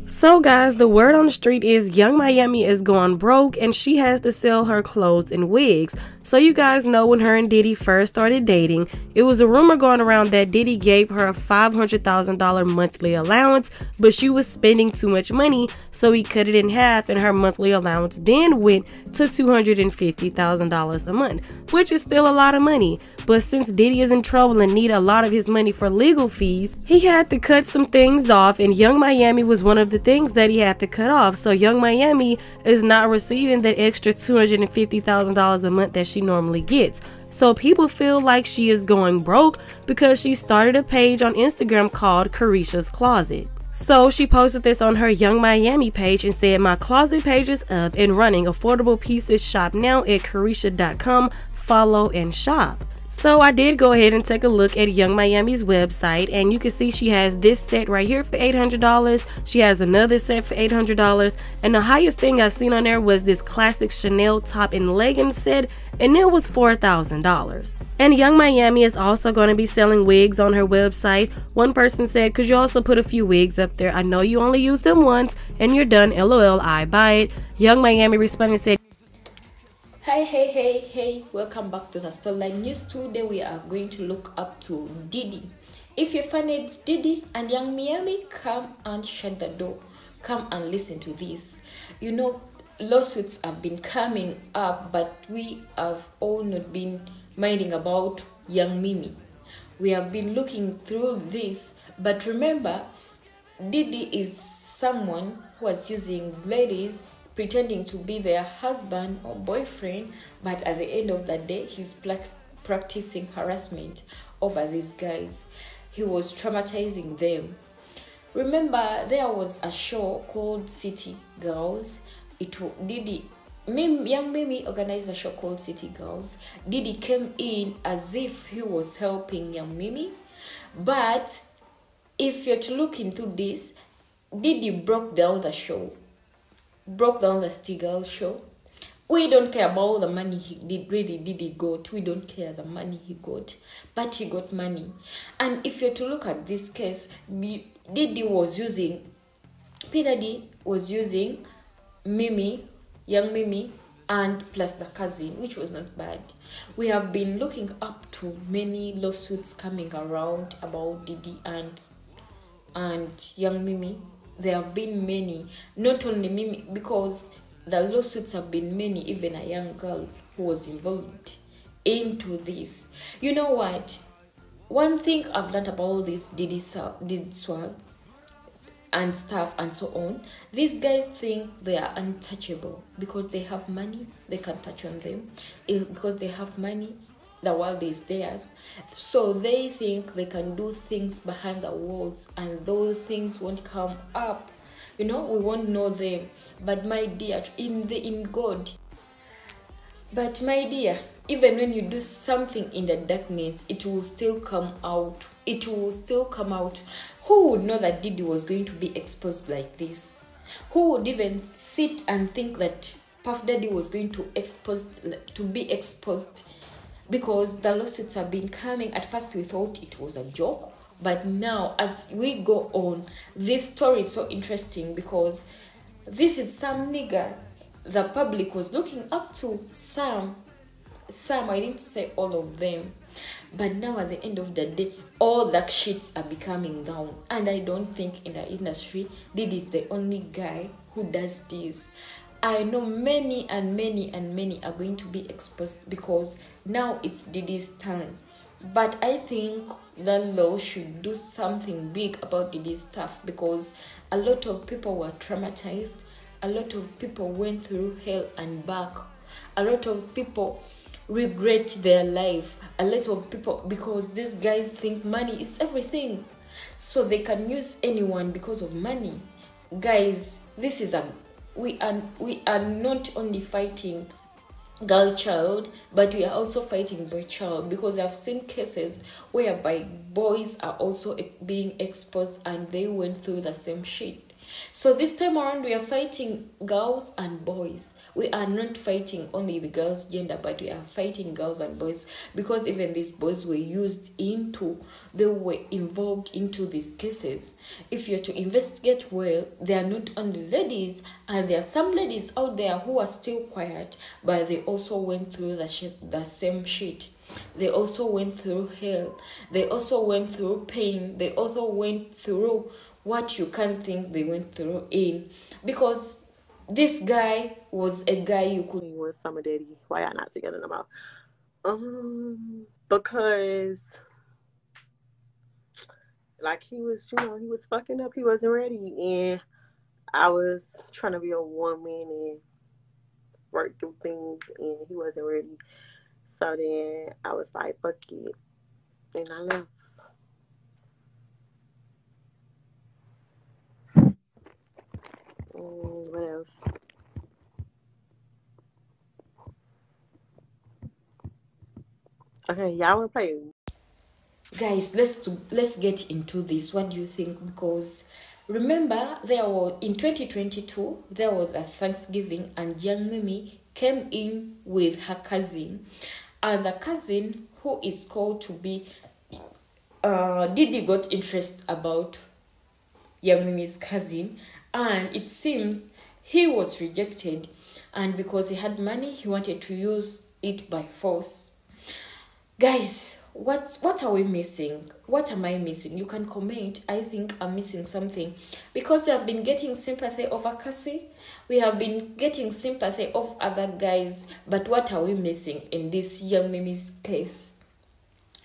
So guys, the word on the street is Young Miami is going broke and she has to sell her clothes and wigs. So you guys know when her and Diddy first started dating, it was a rumor going around that Diddy gave her a $500,000 monthly allowance, but she was spending too much money, so he cut it in half and her monthly allowance then went to $250,000 a month, which is still a lot of money. But since Diddy is in trouble and need a lot of his money for legal fees, he had to cut some things off, and Young Miami was one of the things that he had to cut off. So Young Miami is not receiving that extra $250,000 a month that she normally gets. So people feel like she is going broke because she started a page on Instagram called Carisha's Closet. So she posted this on her Young Miami page and said, "My closet page is up and running. Affordable pieces, shop now at Carisha.com. Follow and shop." So I did go ahead and take a look at Young Miami's website, and you can see she has this set right here for $800. She has another set for $800, and the highest thing I seen on there was this classic Chanel top and leggings set, and it was $4,000. And Young Miami is also going to be selling wigs on her website. One person said, "Could you also put a few wigs up there? I know you only use them once and you're done. LOL, I buy it." Young Miami responded and said, Hey, welcome back to the Spotlight News. Today we are going to look up to Diddy. If you're fan of Diddy and Young Miami, come and shut the door. Come and listen to this. You know, lawsuits have been coming up, but we have all not been minding about Young Mimi. We have been looking through this, but remember, Diddy is someone who was using ladies pretending to be their husband or boyfriend, but at the end of the day, he's practicing harassment over these guys. He was traumatizing them. Remember, there was a show called City Girls. Young Mimi organized a show called City Girls. Diddy came in as if he was helping Young Mimi, but if you're to look into this, Diddy broke down the show. Broke down the City Girls show. We don't care about the money he got. We don't care the money he got, but he got money. And if you're to look at this case, Diddy was using Mimi, Young Mimi, and plus the cousin, which was not bad. We have been looking up to many lawsuits coming around about Diddy and Young Mimi. There have been many, not only Mimi, because the lawsuits have been many, even a young girl who was involved into this. You know what? One thing I've learned about this Diddy swag and stuff and so on, these guys think they are untouchable because they have money, they can touch on them. Because they have money, the world is theirs. So they think they can do things behind the walls and those things won't come up. You know, we won't know them. But my dear, in God. But my dear, even when you do something in the darkness, it will still come out. It will still come out. Who would know that Diddy was going to be exposed like this? Who would even sit and think that Puff Daddy was going to be exposed? Because the lawsuits have been coming. At first we thought it was a joke, but now as we go on, this story is so interesting because this is some nigga the public was looking up to. Some, I didn't say all of them, but now at the end of the day, all the shits are becoming down. And I don't think in the industry, Diddy is the only guy who does this. I know many are going to be exposed because now it's Diddy's turn. But I think the law should do something big about Diddy's stuff because a lot of people were traumatized. A lot of people went through hell and back. A lot of people regret their life. A lot of people, because these guys think money is everything. So they can use anyone because of money. Guys, this is we are not only fighting girl child, but we are also fighting boy child, because I've seen cases whereby boys are also being exposed and they went through the same shit. So this time around, we are fighting girls and boys. We are not fighting only the girls' gender, but we are fighting girls and boys, because even these boys were they were involved into these cases. If you're to investigate well, they are not only ladies, and there are some ladies out there who are still quiet, but they also went through the same shit. They also went through hell. They also went through pain. They also went through what you can't think they went through because this guy was a guy you could with Summer Daddy. Why y'all not together no more? Because like he was fucking up. He wasn't ready, and I was trying to be a woman and work through things, and he wasn't ready. So then I was like, fuck it, and I left. What else? Okay, y'all wanna play? Guys, let's get into this. What do you think? Because remember, in 2022 there was a Thanksgiving, and young Mimi came in with her cousin, and the cousin, who is called to be Diddy, got interest about young Mimi's cousin, and it seems he was rejected, and because he had money, he wanted to use it by force. Guys, what are we missing? What am I missing? You can comment. I think I'm missing something, because we have been getting sympathy over Cassie. We have been getting sympathy of other guys, but what are we missing in this young Mimi's case?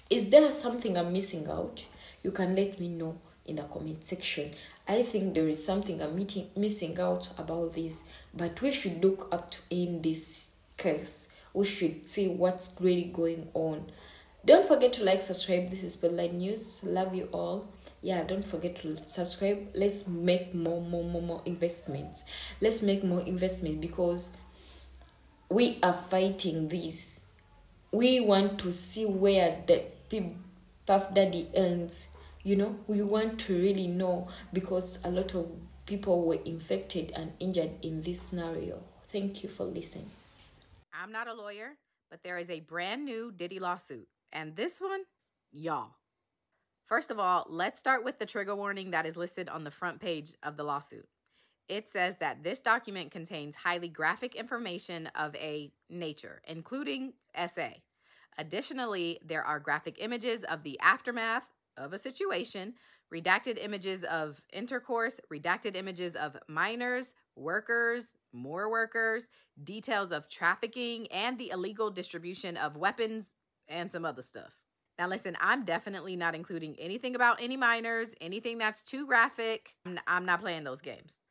Is there something I'm missing out? You can let me know in the comment section. I think there is something I'm missing out about this, but we should look up in this case. We should see what's really going on. Don't forget to like, subscribe. This is Spotlight News. Love you all. Yeah, don't forget to subscribe. Let's make more investments. Let's make more investment, because we are fighting this. We want to see where the Puff Daddy ends. We want to really know, because a lot of people were infected and injured in this scenario. Thank you for listening. I'm not a lawyer, but there is a brand new Diddy lawsuit. And this one, y'all. First of all, let's start with the trigger warning that is listed on the front page of the lawsuit. It says that this document contains highly graphic information of a nature, including SA. Additionally, there are graphic images of the aftermath of a situation, redacted images of intercourse, redacted images of minors, workers, more workers, details of trafficking, and the illegal distribution of weapons, and some other stuff. Now listen, I'm definitely not including anything about any minors, anything that's too graphic. I'm not playing those games.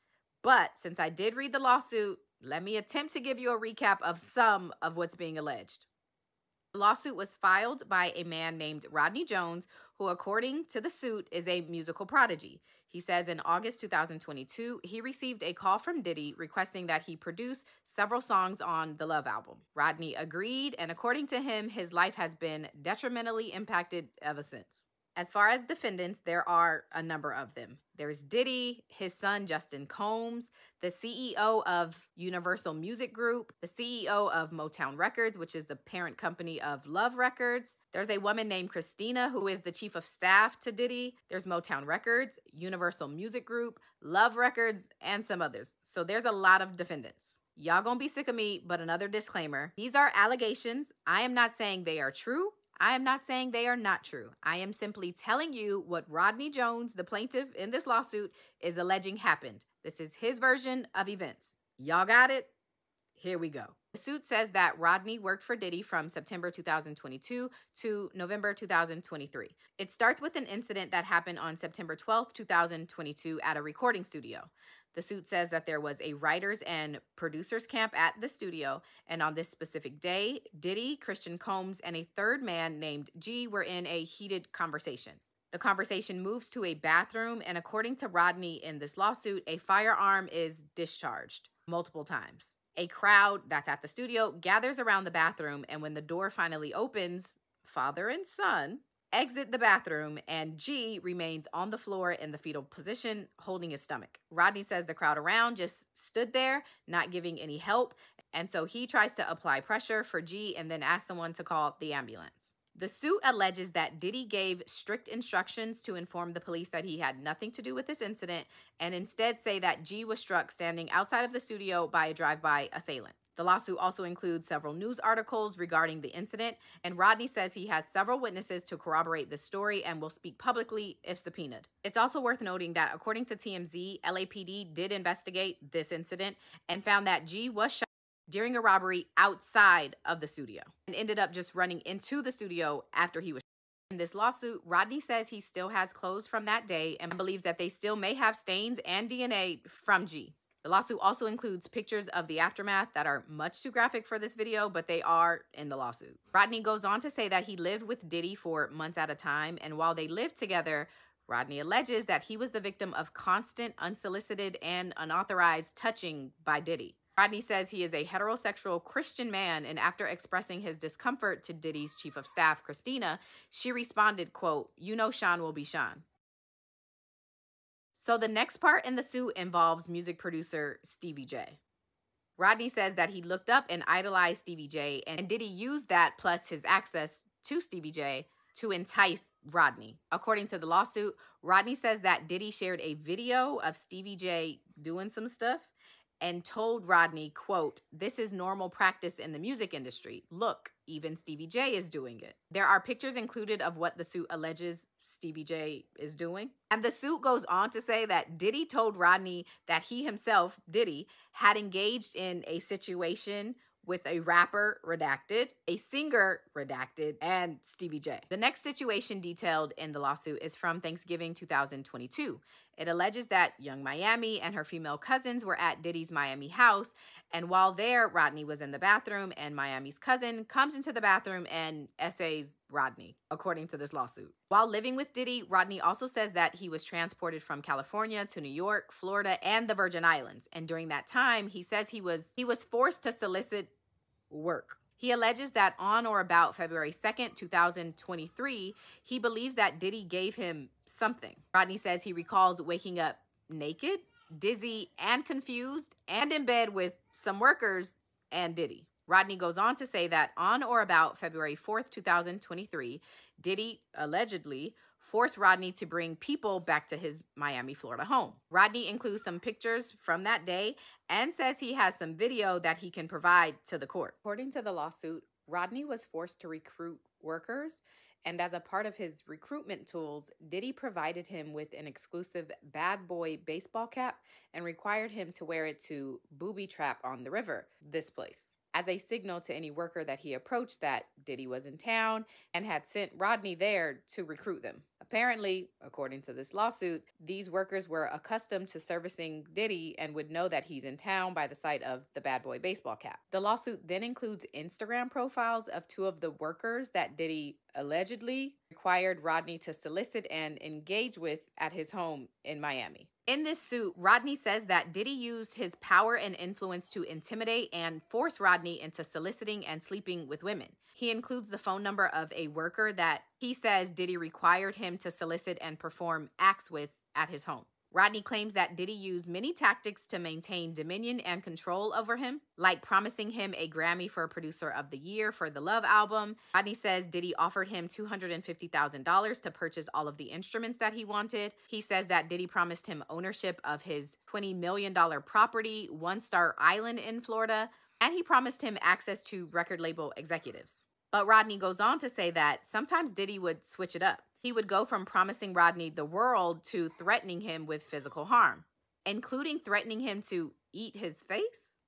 But since I did read the lawsuit, let me attempt to give you a recap of some of what's being alleged. The lawsuit was filed by a man named Rodney Jones, who, according to the suit, is a musical prodigy. He says in August 2022, he received a call from Diddy requesting that he produce several songs on the Love album. Rodney agreed, and according to him, his life has been detrimentally impacted ever since. As far as defendants, there are a number of them. There's Diddy, his son Justin Combs, the CEO of Universal Music Group, the CEO of Motown Records, which is the parent company of Love Records. There's a woman named Christina, who is the chief of staff to Diddy. There's Motown Records, Universal Music Group, Love Records, and some others. So there's a lot of defendants. Y'all gonna be sick of me, but another disclaimer. These are allegations. I am not saying they are true. I am not saying they are not true. I am simply telling you what Rodney Jones, the plaintiff in this lawsuit, is alleging happened. This is his version of events. Y'all got it? Here we go. The suit says that Rodney worked for Diddy from September 2022 to November 2023. It starts with an incident that happened on September 12th, 2022 at a recording studio. The suit says that there was a writers and producers camp at the studio, and on this specific day, Diddy, Christian Combs, and a third man named G were in a heated conversation. The conversation moves to a bathroom, and according to Rodney in this lawsuit, a firearm is discharged multiple times. A crowd that's at the studio gathers around the bathroom, and when the door finally opens, father and son exit the bathroom, and G remains on the floor in the fetal position, holding his stomach. Rodney says the crowd around just stood there, not giving any help, and so he tries to apply pressure for G and then asks someone to call the ambulance. The suit alleges that Diddy gave strict instructions to inform the police that he had nothing to do with this incident, and instead say that G was struck standing outside of the studio by a drive-by assailant. The lawsuit also includes several news articles regarding the incident, and Rodney says he has several witnesses to corroborate the story and will speak publicly if subpoenaed. It's also worth noting that according to TMZ, LAPD did investigate this incident and found that G was shot during a robbery outside of the studio and ended up just running into the studio after he was shot. In this lawsuit, Rodney says he still has clothes from that day and believes that they still may have stains and DNA from G. The lawsuit also includes pictures of the aftermath that are much too graphic for this video, but they are in the lawsuit. Rodney goes on to say that he lived with Diddy for months at a time, and while they lived together, Rodney alleges that he was the victim of constant, unsolicited, and unauthorized touching by Diddy. Rodney says he is a heterosexual Christian man, and after expressing his discomfort to Diddy's chief of staff, Christina, she responded, quote, "You know Sean will be Sean." So the next part in the suit involves music producer Stevie J. Rodney says that he looked up and idolized Stevie J, and Diddy used that plus his access to Stevie J to entice Rodney. According to the lawsuit, Rodney says that Diddy shared a video of Stevie J doing some stuff and told Rodney, quote, "This is normal practice in the music industry. Look, even Stevie J is doing it." There are pictures included of what the suit alleges Stevie J is doing. And the suit goes on to say that Diddy told Rodney that he himself, Diddy, had engaged in a situation with a rapper, redacted, a singer, redacted, and Stevie J. The next situation detailed in the lawsuit is from Thanksgiving 2022. It alleges that Young Miami and her female cousins were at Diddy's Miami house, and while there, Rodney was in the bathroom, and Miami's cousin comes into the bathroom and essays Rodney, according to this lawsuit. While living with Diddy, Rodney also says that he was transported from California to New York, Florida, and the Virgin Islands, and during that time, he says he was forced to solicit work. He alleges that on or about February 2nd, 2023, he believes that Diddy gave him something. Rodney says he recalls waking up naked, dizzy, and confused, and in bed with some workers and Diddy. Rodney goes on to say that on or about February 4th, 2023, Diddy allegedly forced Rodney to bring people back to his Miami, Florida home. Rodney includes some pictures from that day and says he has some video that he can provide to the court. According to the lawsuit, Rodney was forced to recruit workers, and as a part of his recruitment tools, Diddy provided him with an exclusive bad boy baseball cap and required him to wear it to booby trap on the river, this place, as a signal to any worker that he approached that Diddy was in town and had sent Rodney there to recruit them. Apparently, according to this lawsuit, these workers were accustomed to servicing Diddy and would know that he's in town by the sight of the bad boy baseball cap. The lawsuit then includes Instagram profiles of two of the workers that Diddy allegedly required Rodney to solicit and engage with at his home in Miami. In this suit, Rodney says that Diddy used his power and influence to intimidate and force Rodney into soliciting and sleeping with women. He includes the phone number of a worker that he says Diddy required him to solicit and perform acts with at his home. Rodney claims that Diddy used many tactics to maintain dominion and control over him, like promising him a Grammy for Producer of the Year for the Love album. Rodney says Diddy offered him $250,000 to purchase all of the instruments that he wanted. He says that Diddy promised him ownership of his $20 million property, One Star Island in Florida, and he promised him access to record label executives. But Rodney goes on to say that sometimes Diddy would switch it up. He would go from promising Rodney the world to threatening him with physical harm, including threatening him to eat his face,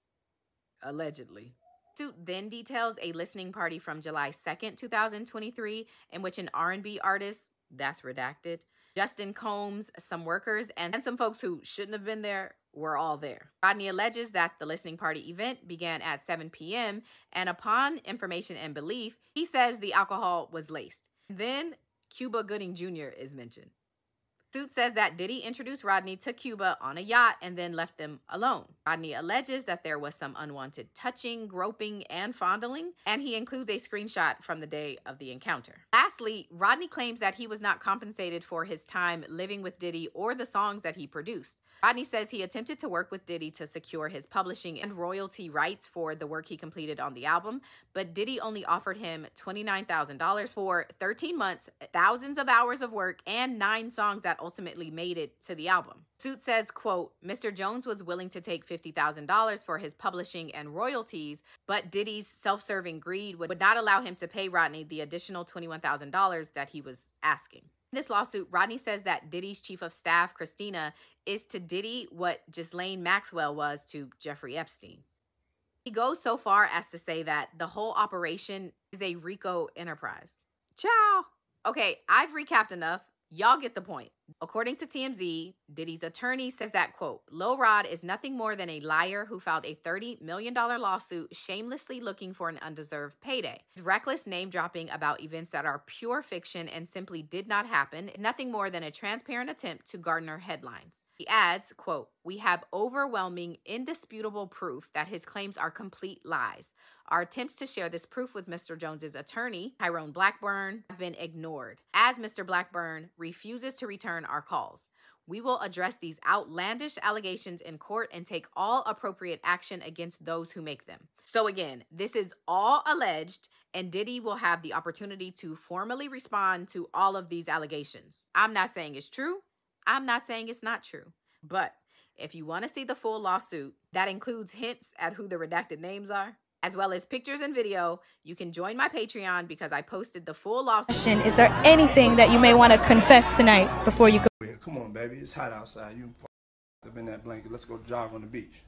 allegedly. The suit then details a listening party from July 2nd, 2023, in which an R&B artist, that's redacted, Justin Combs, some workers, and some folks who shouldn't have been there were all there. Rodney alleges that the listening party event began at 7 p.m., and upon information and belief, he says the alcohol was laced. Then Cuba Gooding Jr. is mentioned. Suit says that Diddy introduced Rodney to Cuba on a yacht and then left them alone. Rodney alleges that there was some unwanted touching, groping, and fondling, and he includes a screenshot from the day of the encounter. Lastly, Rodney claims that he was not compensated for his time living with Diddy or the songs that he produced. Rodney says he attempted to work with Diddy to secure his publishing and royalty rights for the work he completed on the album, but Diddy only offered him $29,000 for 13 months, thousands of hours of work, and 9 songs that ultimately made it to the album. Suit says, quote, Mr. Jones was willing to take $50,000 for his publishing and royalties, but Diddy's self-serving greed would not allow him to pay Rodney the additional $21,000 that he was asking. In this lawsuit, Rodney says that Diddy's chief of staff, Christina, is to Diddy what Ghislaine Maxwell was to Jeffrey Epstein. He goes so far as to say that the whole operation is a RICO enterprise. Ciao! Okay, I've recapped enough. Y'all get the point. According to TMZ, Diddy's attorney says that, quote, Lil Rod is nothing more than a liar who filed a $30 million lawsuit shamelessly looking for an undeserved payday. His reckless name-dropping about events that are pure fiction and simply did not happen is nothing more than a transparent attempt to garner headlines. He adds, quote, we have overwhelming, indisputable proof that his claims are complete lies. Our attempts to share this proof with Mr. Jones's attorney, Tyrone Blackburn, have been ignored, as Mr. Blackburn refuses to return our calls. We will address these outlandish allegations in court and take all appropriate action against those who make them. So again, this is all alleged, and Diddy will have the opportunity to formally respond to all of these allegations. I'm not saying it's true. I'm not saying it's not true. But if you want to see the full lawsuit, that includes hints at who the redacted names are, as well as pictures and video, you can join my Patreon because I posted the full lawsuit. Is there anything that you may want to confess tonight before you go? Come on, baby. It's hot outside. You up in that blanket. Let's go jog on the beach.